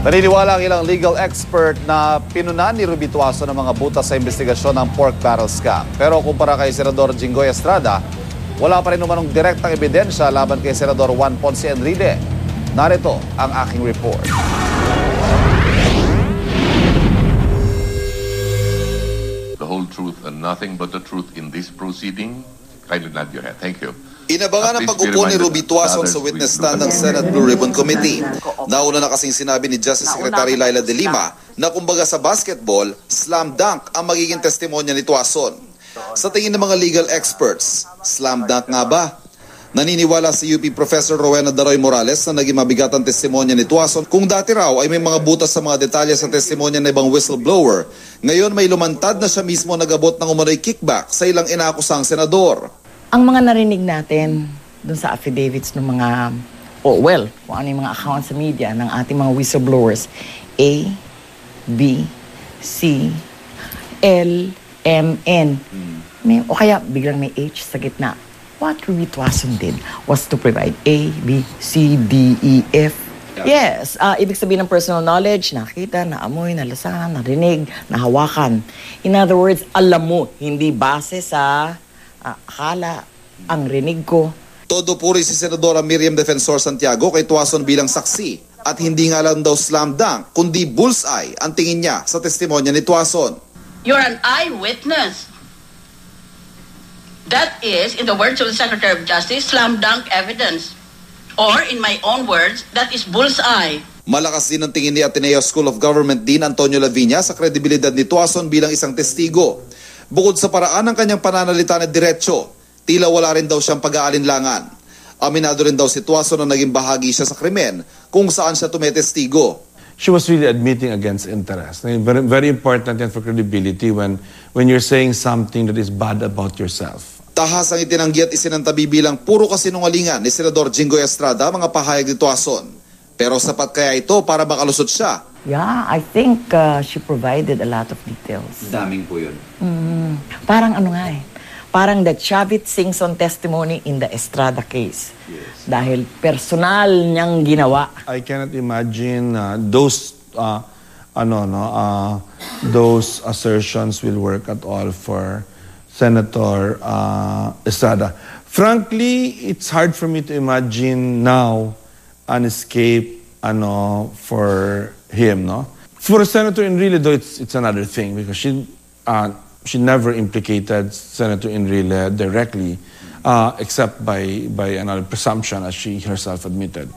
Naniniwala ang ilang legal expert na pinunan ni Ruby Tuason ang mga butas sa investigasyon ng pork barrel scam. Pero kumpara kay Senador Jinggoy Estrada, wala pa rin umanong direktang ebidensya laban kay Senador Juan Ponce Enrile. Narito ang aking report. The whole truth and nothing but the truth in this proceeding. Kindly nod your head. Thank you. Inabangan ang pag-upo ni Ruby Tuason sa witness stand ng Senate Blue Ribbon Committee. Nauna na kasing sinabi ni Justice Secretary Laila De Lima na kumbaga sa basketball, slam dunk ang magiging testimonya ni Tuason. Sa tingin ng mga legal experts, slam dunk nga ba? Naniniwala si UP Professor Rowena Daroy Morales na naging mabigat ang testimonya ni Tuason kung dati raw ay may mga butas sa mga detalye sa testimonya ng ibang whistleblower. Ngayon may lumantad na siya mismo nagabot ng umano'y kickback sa ilang inaakusang senador. Ang mga narinig natin dun sa affidavits ng mga, kung ano yung mga accounts sa media ng ating mga whistleblowers, A, B, C, L, M, N. O kaya biglang may H sa gitna. What Ruby Tuason did was to provide A, B, C, D, E, F. Yes, ibig sabihin ng personal knowledge, nakita, naamoy, nalasahan, narinig, nahawakan. In other words, alam mo, hindi base sa akala, ang rinig ko. Todo puri si Senadora Miriam Defensor Santiago kay Tuason bilang saksi. At hindi nga lang daw slam dunk, kundi bullseye ang tingin niya sa testimonya ni Tuason. You're an eyewitness. That is, in the words of the Secretary of Justice, slam dunk evidence. Or, in my own words, that is bullseye. Malakas din ang tingin ni Ateneo School of Government Dean Antonio Lavinia sa kredibilidad ni Tuason bilang isang testigo. Bukod sa paraan ng kanyang pananalita na diretsyo, tila wala rin daw siyang pag-aalinlangan. Aminado rin daw si Tuason na naging bahagi siya sa krimen kung saan siya tumetestigo. She was really admitting against interest. Very, very important yan for credibility when you're saying something that is bad about yourself. Tahas ang itinanggi at isinantabi bilang puro kasinungalingan ni Senador Jinggoy Estrada mga pahayag ni Tuason. Pero sapat kaya ito para makalusot siya? Yeah, I think she provided a lot of details. Daming po yun. Parang ano nga parang the Chavit Singson testimony in the Estrada case. Yes. Dahil personal niyang ginawa. I cannot imagine those assertions will work at all for Senator Estrada. Frankly, it's hard for me to imagine now an escape for him, no? For Senator Enrile, though, it's another thing because she never implicated Senator Enrile directly, except by another presumption, as she herself admitted.